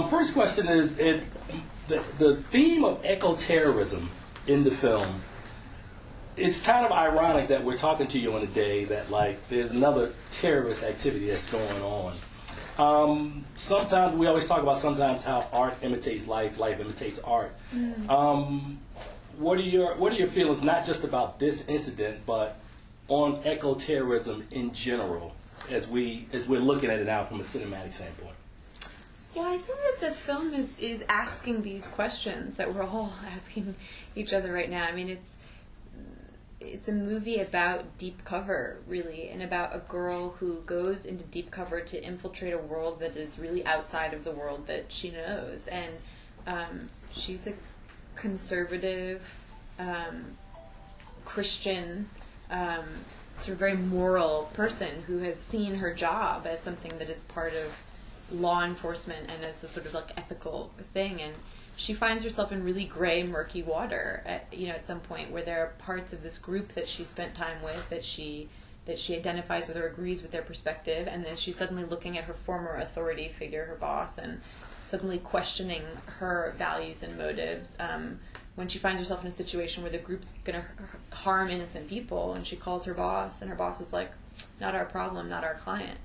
First question is the theme of eco-terrorism in the film. It's kind of ironic that we're talking to you on a day that there's another terrorist activity that's going on. Sometimes we always talk about how art imitates life, life imitates art. What are your feelings not just about this incident, but on eco-terrorism in general, as we're looking at it now from a cinematic standpoint? Well, I think that the film is asking these questions that we're all asking each other right now. I mean, it's a movie about deep cover, really, and about a girl who goes into deep cover to infiltrate a world that is really outside of the world that she knows. And she's a conservative, Christian, sort of very moral person who has seen her job as something that is part of law enforcement and as a sort of ethical thing, and she finds herself in really gray, murky water at some point where there are parts of this group that she spent time with that she identifies with or agrees with their perspective, and then she's suddenly looking at her former authority figure, her boss, and suddenly questioning her values and motives when she finds herself in a situation where the group's going to harm innocent people, and she calls her boss, and her boss is like, not our problem, not our client,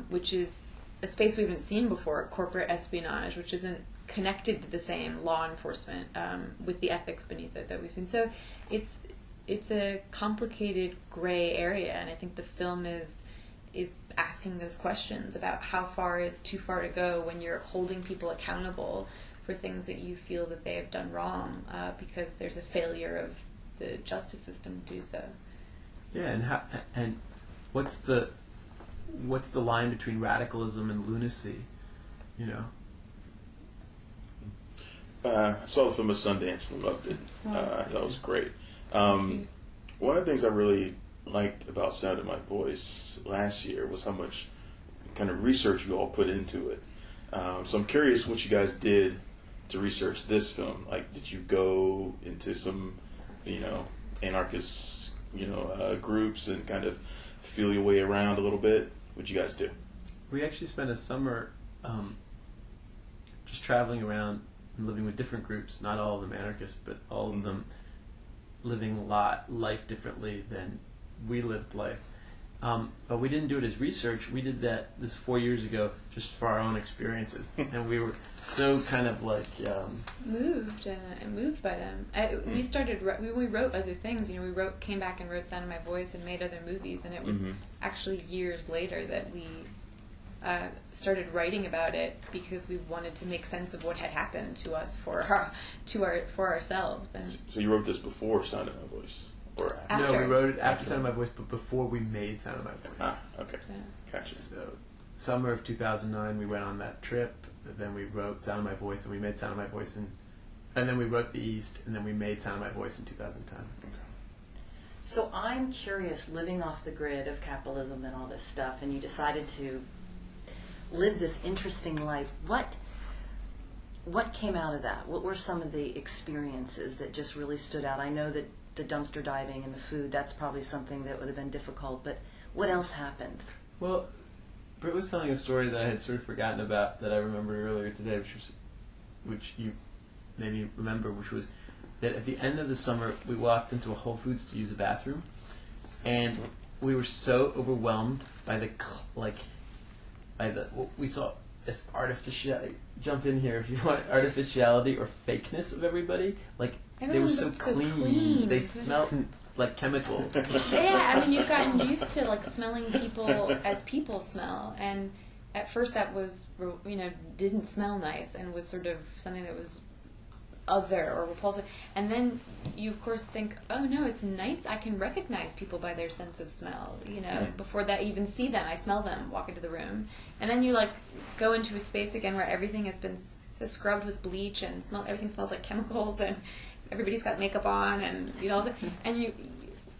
which is a space we haven't seen before, corporate espionage, which isn't connected to the same law enforcement with the ethics beneath it that we've seen. So it's a complicated gray area, and I think the film is asking those questions about how far is too far to go when you're holding people accountable for things that you feel that they have done wrong because there's a failure of the justice system to do so. Yeah, and what's the line between radicalism and lunacy? I saw the film at Sundance and loved it. I thought it was great. One of the things I really liked about Sound of My Voice last year was how much kind of research you all put into it. So I'm curious what you guys did to research this film. Did you go into some, anarchist, groups and kind of feel your way around a little bit? What'd you guys do? We actually spent a summer just traveling around and living with different groups, not all of them anarchists, but all of them living life differently than we lived life. But we didn't do it as research. We did this 4 years ago just for our own experiences. And we were so kind of moved by them. We wrote other things. We came back and wrote Sound of My Voice and made other movies. And it was actually years later that we started writing about it because we wanted to make sense of what had happened to us for ourselves. And so you wrote this before Sound of My Voice? Or after? No, we wrote it after Sound of My Voice, but before we made Sound of My Voice. Ah, okay. Yeah. Gotcha. So, summer of 2009, we went on that trip. Then we wrote Sound of My Voice, and we made Sound of My Voice, and then we wrote The East, and then we made Sound of My Voice in 2010. Okay. So I'm curious, living off the grid of capitalism and all this stuff, and you decided to live this interesting life. What came out of that? What were some of the experiences that just really stood out? I know that the dumpster diving and the food, that's probably something that would have been difficult, but what else happened? Well, Britt was telling a story that I had sort of forgotten about that I remembered earlier today, which you maybe remember, which was that at the end of the summer we walked into a Whole Foods to use a bathroom, and we were so overwhelmed by we saw this jump in here if you want, artificiality or fakeness of everybody. They were so clean. They smelled like chemicals. Yeah, I mean, you've gotten used to smelling people as people smell, and at first that was didn't smell nice and was sort of something that was other or repulsive. And then you of course think, oh no, it's nice. I can recognize people by their sense of smell. Before that, even see them, I smell them. Walk into the room, and then you go into a space again where everything has been scrubbed with bleach and everything smells like chemicals and everybody's got makeup on, and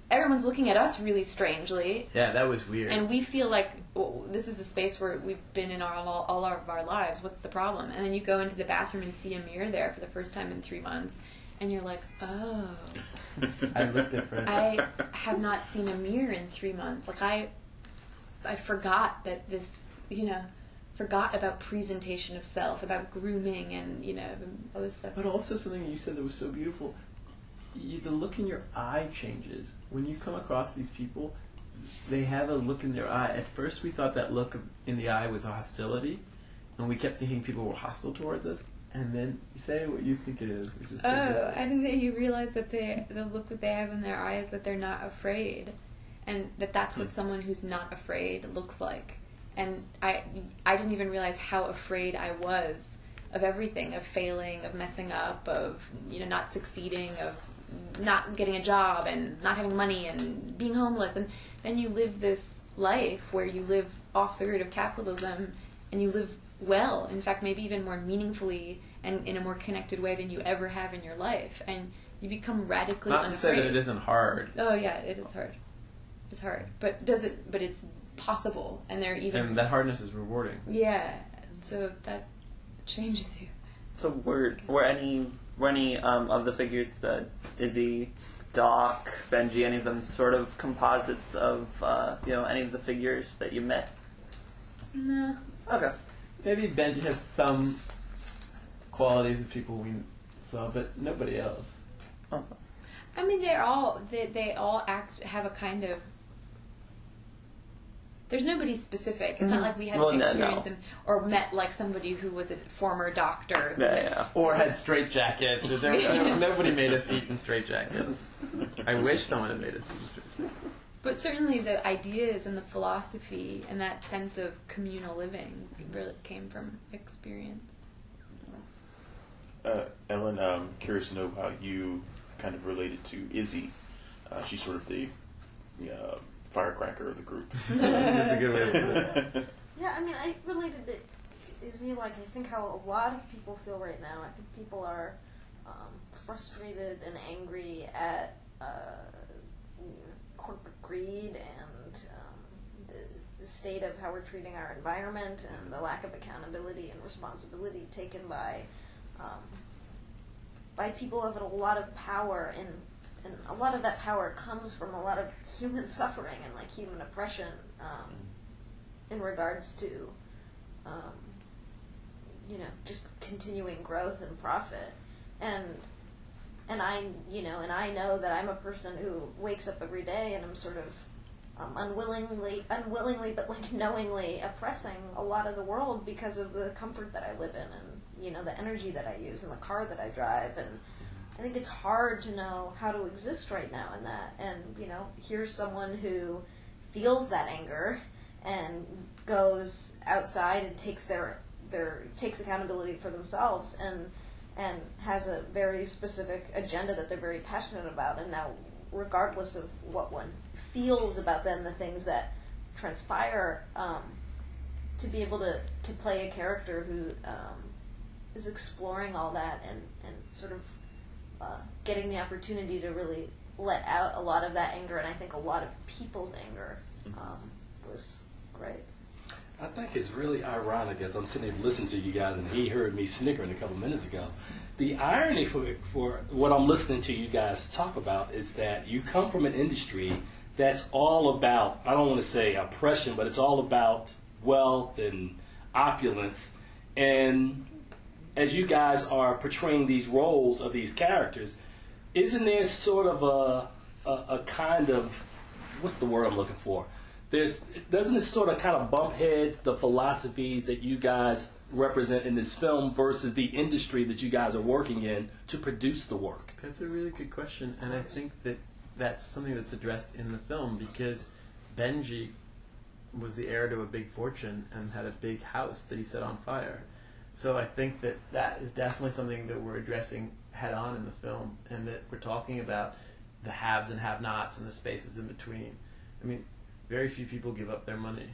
everyone's looking at us really strangely. Yeah, that was weird. And we feel like this is a space where we've been in all of our lives. What's the problem? And then you go into the bathroom and see a mirror there for the first time in 3 months, and you're like, oh, I look different. I have not seen a mirror in 3 months. I forgot that this, forgot about presentation of self, about grooming, and all this stuff. But also something you said that was so beautiful. The look in your eye changes when you come across these people. They have a look in their eye. At first, we thought that look in the eye was hostility, and we kept thinking people were hostile towards us. And then you say what you think it is, which is so good. I think that you realize that the look that they have in their eyes, that they're not afraid, and that's what someone who's not afraid looks like. And I didn't even realize how afraid I was of everything, of failing, of messing up, of not succeeding, of not getting a job and not having money and being homeless. And then you live this life where you live off the grid of capitalism, and you live well, in fact maybe even more meaningfully and in a more connected way than you ever have in your life, and you become radically Not unafraid. to say that it isn't hard. Oh yeah, it is hard. It's hard, but it's possible, and And that hardness is rewarding. Yeah, so that changes you. So were any of the figures, Izzy, Doc, Benji, any of them sort of composites of any of the figures that you met? No. Okay. Maybe Benji has some qualities of people we saw, but nobody else. Oh. I mean, they all have a kind of. There's nobody specific. It's not like we had experience or met like somebody who was a former doctor. Yeah. Or had straitjackets. Nobody made us eat in straitjackets. I wish someone had made us eat in straitjackets. But certainly the ideas and the philosophy and that sense of communal living really came from experience. Ellen, curious to know how you kind of related to Izzy. She's sort of the firecracker of the group. That's a good way to put it. Yeah, I mean, I related to Izzy like I think how a lot of people feel right now. I think people are frustrated and angry at corporate greed and the state of how we're treating our environment and the lack of accountability and responsibility taken by people who have a lot of power, and a lot of that power comes from a lot of human suffering and like human oppression in regards to just continuing growth and profit. And I know that I'm a person who wakes up every day and I'm sort of unwillingly, but like knowingly oppressing a lot of the world because of the comfort that I live in and the energy that I use and the car that I drive. And I think it's hard to know how to exist right now in that. And here's someone who feels that anger and goes outside and takes takes accountability for themselves and has a very specific agenda that they're very passionate about. And now, regardless of what one feels about then the things that transpire, to be able to play a character who is exploring all that and sort of getting the opportunity to really let out a lot of that anger, and I think a lot of people's anger, was great. I think it's really ironic as I'm sitting here listening to you guys, and he heard me snickering a couple minutes ago. The irony for what I'm listening to you guys talk about is that you come from an industry that's all about, I don't want to say oppression, but it's all about wealth and opulence. And as you guys are portraying these roles of these characters, isn't there sort of a kind of, what's the word I'm looking for? Doesn't it sort of kind of bump heads the philosophies that you guys represent in this film versus the industry that you guys are working in to produce the work? That's a really good question, and I think that that's something that's addressed in the film, because Benji was the heir to a big fortune and had a big house that he set on fire. So I think that is definitely something that we're addressing head on in the film, and that we're talking about the haves and have-nots and the spaces in between. I mean, very few people give up their money.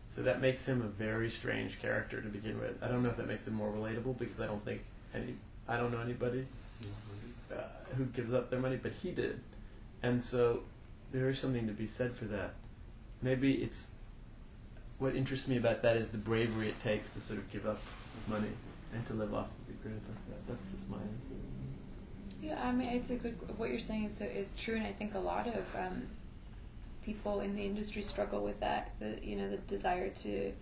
So that makes him a very strange character to begin with. I don't know if that makes him more relatable, because I don't know anybody who gives up their money, but he did. And so there is something to be said for that. Maybe it's, what interests me about that is the bravery it takes to sort of give up money and to live off of the grid like that. That's just my answer. Yeah, I mean, it's a good. What you're saying is true, and I think a lot of people in the industry struggle with that. The desire to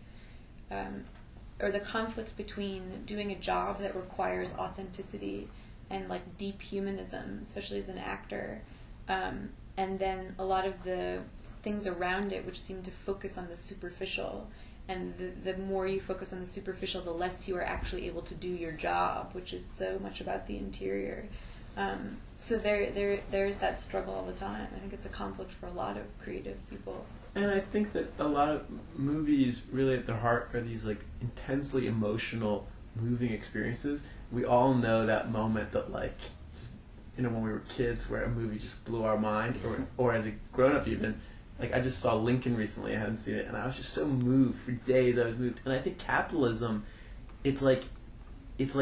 or the conflict between doing a job that requires authenticity and like deep humanism, especially as an actor, and then a lot of the things around it which seem to focus on the superficial. And the more you focus on the superficial, the less you are actually able to do your job, which is so much about the interior. So there's that struggle all the time. I think it's a conflict for a lot of creative people. And I think that a lot of movies, really at their heart, are these like intensely emotional, moving experiences. We all know that moment that, like, just, when we were kids, where a movie just blew our mind, or as a grown-up even. Like, I just saw Lincoln recently, I hadn't seen it, and I was just so moved. For days I was moved. And I think capitalism, it's like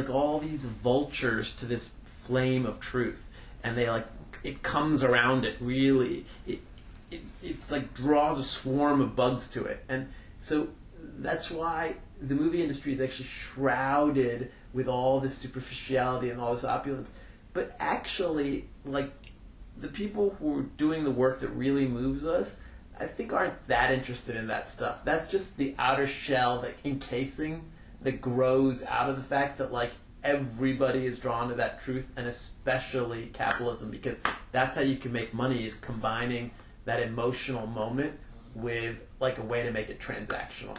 all these vultures to this flame of truth. And they, like, it comes around it, really. It's like draws a swarm of bugs to it. And so that's why the movie industry is actually shrouded with all this superficiality and all this opulence. But actually, like, the people who are doing the work that really moves us, I think aren't that interested in that stuff. That's just the outer shell, the encasing that grows out of the fact that, like, everybody is drawn to that truth, and especially capitalism, because that's how you can make money, is combining that emotional moment with, like, a way to make it transactional.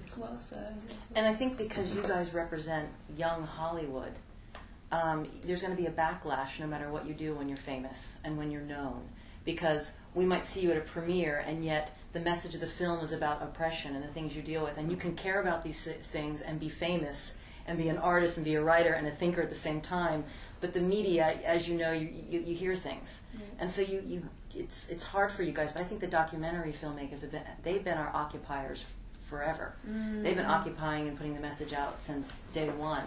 It's well said. And I think because you guys represent young Hollywood, there's going to be a backlash no matter what you do when you're famous and when you're known. Because we might see you at a premiere, and yet the message of the film is about oppression and the things you deal with. And you can care about these things and be famous and be an artist and be a writer and a thinker at the same time. But the media, as you know, you hear things. And so it's hard for you guys. But I think the documentary filmmakers they've been our occupiers forever. They've been occupying and putting the message out since day one.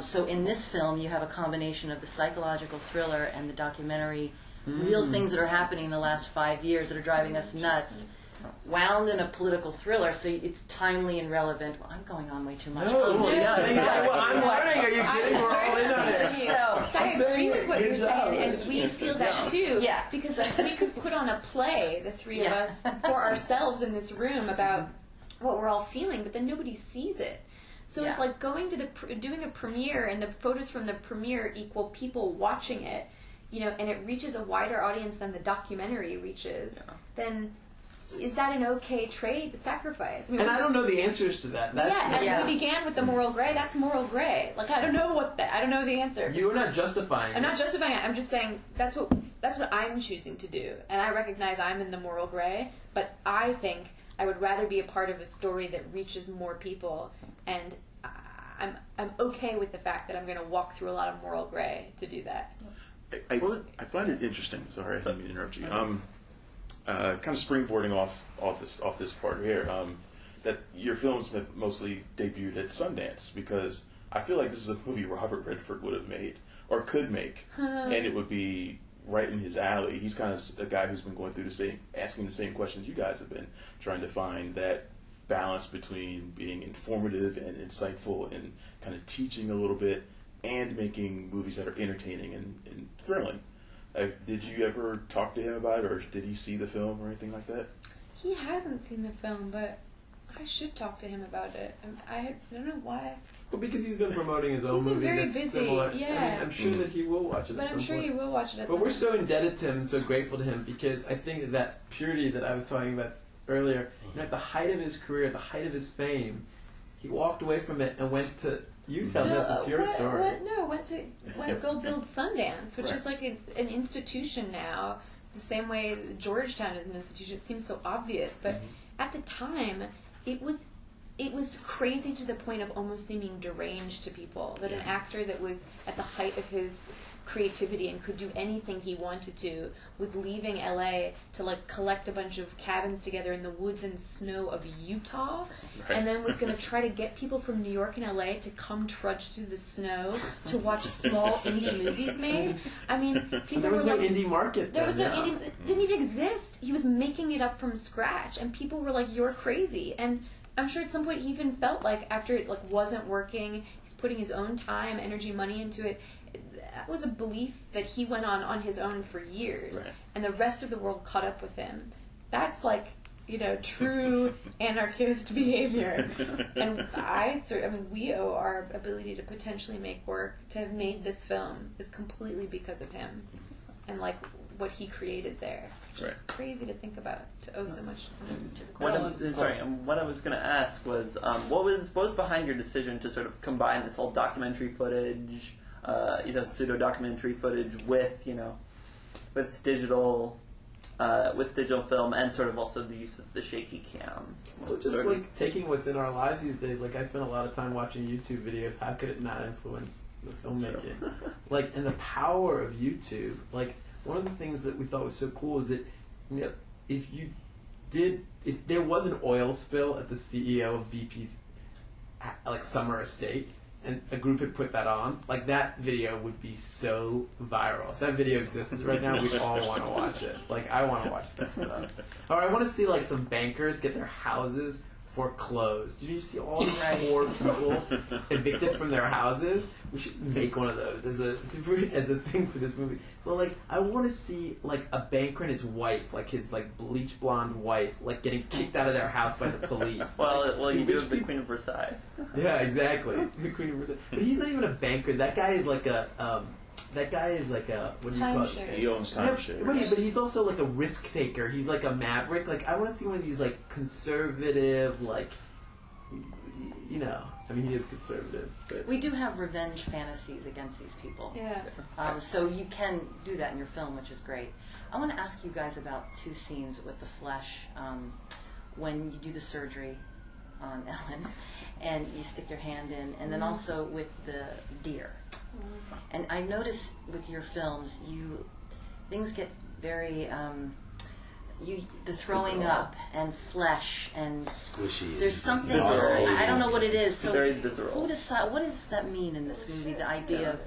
So in this film, you have a combination of the psychological thriller and the documentary, real things that are happening in the last 5 years that are driving us nuts, wound in a political thriller, so it's timely and relevant. Well, I'm going on way too much. Well, I'm learning. Are you kidding? We're all in on it. So I agree with what you're saying, and we feel that too. Yeah. Because we could put on a play, the three of us, for ourselves in this room about what we're all feeling, but then nobody sees it. So it's like going to doing a premiere, and the photos from the premiere equal people watching it, and it reaches a wider audience than the documentary reaches, then is that an okay trade sacrifice? And I don't know the answers to that. We began with the moral gray. That's moral gray. Like, I don't know I don't know the answer. You're not justifying it. I'm not justifying it. I'm just saying that's what I'm choosing to do. And I recognize I'm in the moral gray, but I think I would rather be a part of a story that reaches more people, and I'm okay with the fact that I'm going to walk through a lot of moral gray to do that. I find it interesting. Sorry, I didn't mean to interrupt you. Kind of springboarding off this part here, that your films have mostly debuted at Sundance, because I feel like this is a movie Robert Redford would have made or could make, and it would be right in his alley. He's kind of a guy who's been going through asking the same questions you guys have been, trying to find that balance between being informative and insightful and kind of teaching a little bit and making movies that are entertaining and thrilling. Did you ever talk to him about it, or did he see the film or anything like that? He hasn't seen the film, but I should talk to him about it. I don't know why. Well, because he's been promoting his own movie very that's busy. similar. Yeah. I mean, I'm sure that he will watch it But at some I'm sure point. he will watch it at But some we're point. so indebted to him and so grateful to him, because I think that purity that I was talking about earlier, at the height of his career, at the height of his fame, he walked away from it and went to... You tell me, it's your story. Went to go build Sundance, which is like an institution now, the same way Georgetown is an institution. It seems so obvious, but at the time, it was crazy to the point of almost seeming deranged to people, that an actor that was at the height of his creativity and could do anything he wanted to was leaving LA to like collect a bunch of cabins together in the woods and snow of Utah, and then was going to try to get people from New York and LA to come trudge through the snow to watch small indie movies made. I mean, people there was were no like, indie market there then. was no indie, it didn't even exist. He was making it up from scratch, and people were like, "You're crazy." And I'm sure at some point he even felt like after it like wasn't working, he's putting his own time, energy, money into it. That was a belief that he went on his own for years, and the rest of the world caught up with him. That's like true anarchist behavior. And we owe our ability to potentially make work, to have made this film, is completely because of him, and like what he created there. It's crazy to think about, to owe so much to the What I was going to ask was, what was behind your decision to sort of combine this whole documentary footage, pseudo documentary footage with digital film, and sort of also the use of the shaky cam? Well, just like taking what's in our lives these days. Like, I spend a lot of time watching YouTube videos. How could it not influence the filmmaking? Like, and the power of YouTube. Like, one of the things that we thought was so cool is that, if there was an oil spill at the CEO of BP's summer estate, and a group had put that on, like, that video would be so viral. If that video existed right now, we'd all want to watch it. Like, I want to watch that stuff. Or I want to see, like, some bankers get their houses foreclosed. Did you see all these poor people evicted from their houses? We should make one of those as a thing for this movie. But like, I want to see like a banker and his wife, like his like bleach blonde wife, like getting kicked out of their house by the police. Well, you do have the Queen of Versailles. Yeah, exactly. The Queen of Versailles. But he's not even a banker. That guy is like a. What do you call it? He owns timeshare. But he's also like a risk taker. He's like a maverick. Like, I want to see one of these like conservative, like, I mean, he is conservative. But We do have revenge fantasies against these people. Yeah. So you can do that in your film, which is great. I want to ask you guys about two scenes with the flesh. When you do the surgery on Ellen, and you stick your hand in, and then also with the deer. And I notice with your films, things get very the throwing up and flesh and squishy. There's something I don't know what it is. So very visceral. what does that mean in this movie? The idea of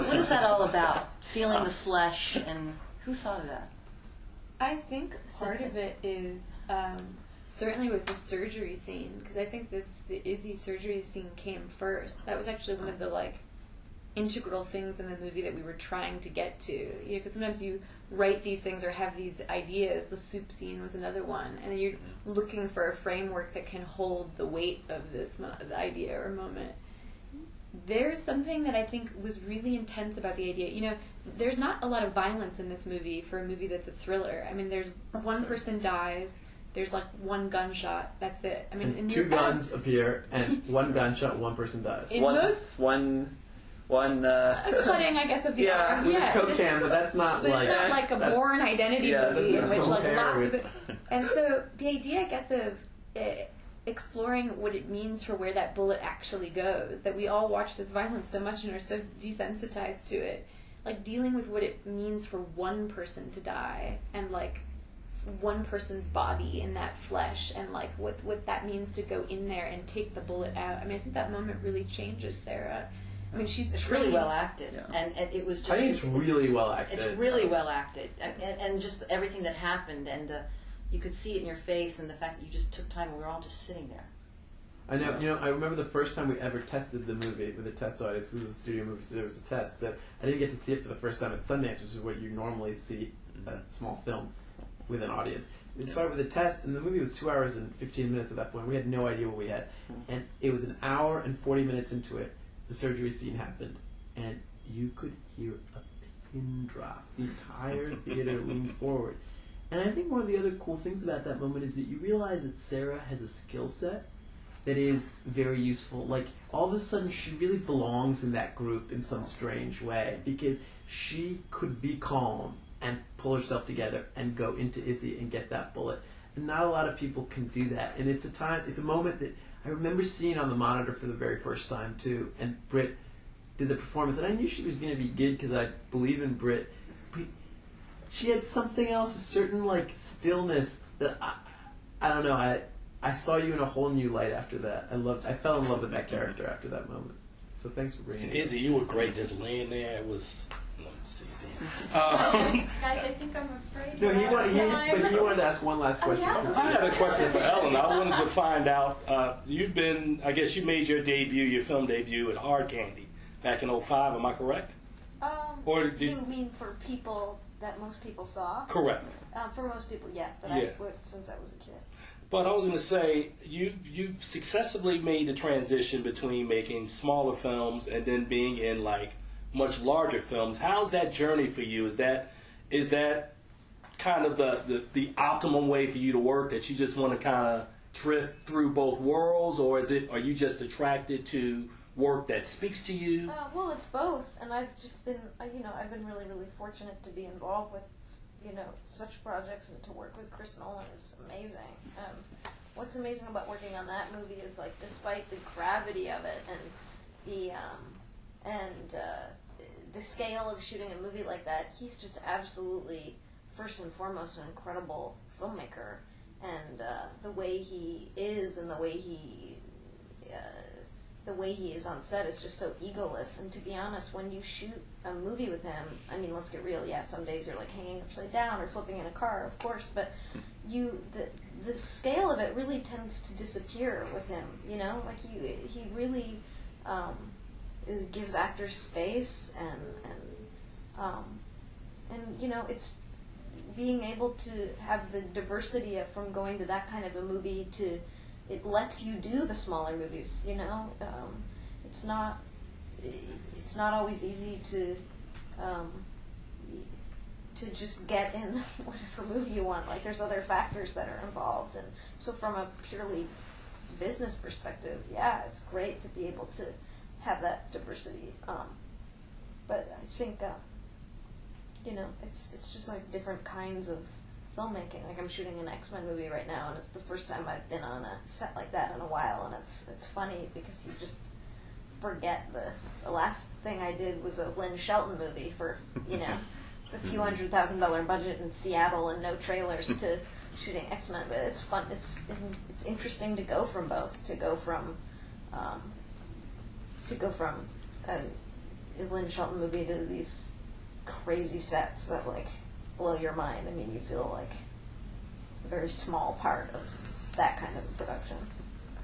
what is that all about? Feeling the flesh, and who thought of that? I think part of it is certainly with the surgery scene, because I think the Izzy surgery scene came first. That was actually one of the integral things in the movie that we were trying to get to. Because sometimes you write these things or have these ideas. The soup scene was another one, and you're looking for a framework that can hold the weight of this idea or moment. There's something that I think was really intense about the idea. There's not a lot of violence in this movie for a movie that's a thriller. I mean, there's one person dies. There's one gunshot. That's it. I mean, two guns appear, and one gunshot, one person dies. One cutting, I guess, of the arm. With a Coke can, but that's not but it's not like a Bourne Identity movie in which lots of it. And so the idea, I guess, of exploring what it means for where that bullet actually goes, that we all watch this violence so much and are so desensitized to it, dealing with what it means for one person to die, and one person's body in that flesh, and what that means to go in there and take the bullet out. I mean, I think that moment really changes Sarah. I mean, it's really well acted, and it was. I think it's really well acted. It's really well acted, and just everything that happened, and you could see it in your face, and the fact that you just took time, and we were all just sitting there. I know. I remember the first time we ever tested the movie with a test audience, because it was a studio movie, so there was a test. So I didn't get to see it for the first time at Sundance, which is where you normally see a small film with an audience. It started with a test, and the movie was 2 hours and 15 minutes at that point. We had no idea what we had, and it was an hour and 40 minutes into it. The surgery scene happened, and you could hear a pin drop. The entire theater leaned forward. And I think one of the other cool things about that moment is that you realize that Sarah has a skill set that is very useful. All of a sudden, she really belongs in that group in some strange way, because she could be calm and pull herself together and go into Izzy and get that bullet. And not a lot of people can do that. And it's a moment that I remember seeing on the monitor for the very first time too. And Brit did the performance, and I knew she was going to be good because I believe in Brit. But she had something else, a certain stillness that I don't know. I saw you in a whole new light after that. I fell in love with that character after that moment. So thanks for bringing it. Izzy, you were great just laying there. It was. Guys, I think I'm afraid. No, he wanted to ask one last question. I had a question for Ellen. I wanted to find out. I guess you made your film debut at Hard Candy back in 2005. Am I correct? You mean for people that most people saw. Correct. For most people, yeah. But Yeah. I worked since I was a kid. But I was going to say, you've successfully made the transition between making smaller films and then being in like much larger films. How's that journey for you? Is that kind of the optimum way for you to work, that you just want to kind of drift through both worlds, or are you just attracted to work that speaks to you? Well, it's both, and I've just been, I've been really, really fortunate to be involved with, such projects, and to work with Chris Nolan is amazing. What's amazing about working on that movie is, like, despite the gravity of it and the scale of shooting a movie like that, he's just absolutely, first and foremost, an incredible filmmaker, and the way he is and the way he is on set is just so egoless. And to be honest, when you shoot a movie with him, I mean, let's get real. Yeah, some days you're like hanging upside down or flipping in a car, of course. But the scale of it really tends to disappear with him. Like he really gives actors space, and it's being able to have the diversity of, from going to that kind of a movie to, it lets you do the smaller movies. It's not always easy to just get in whatever movie you want. Like, there's other factors that are involved, and so from a purely business perspective, yeah, it's great to be able to have that diversity. But I think it's just like different kinds of filmmaking. Like, I'm shooting an X-Men movie right now, and it's the first time I've been on a set like that in a while, and it's funny because you just forget the last thing I did was a Lynn Shelton movie for, it's a few $100,000 budget in Seattle and no trailers to shooting X-Men, but it's fun. It's interesting to go from both, to go from a Lynn Shelton movie to these crazy sets that, like, blow your mind. I mean, you feel like a very small part of that kind of production.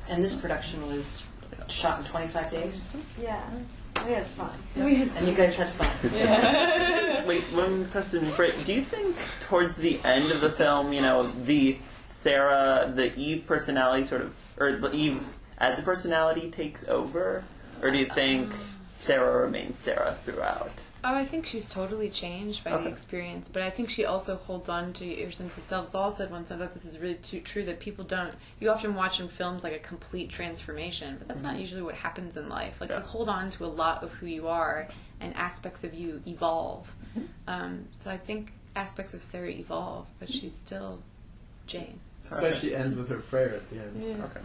And this production was shot in 25 days? Yeah. We had fun. And you guys had fun. Yeah. Wait, one question, Brit. Do you think towards the end of the film, the Sarah, the Eve personality or the Eve as a personality takes over? Or do you think Sarah remains Sarah throughout? Oh, I think she's totally changed by the experience, but I think she also holds on to her sense of self. Zal said once, I thought this is really true, that people don't, you often watch in films like a complete transformation, but that's not usually what happens in life. Like, you hold on to a lot of who you are, and aspects of you evolve. So I think aspects of Sarah evolve, but she's still Jane. That's why she ends with her prayer at the end. Yeah. Okay.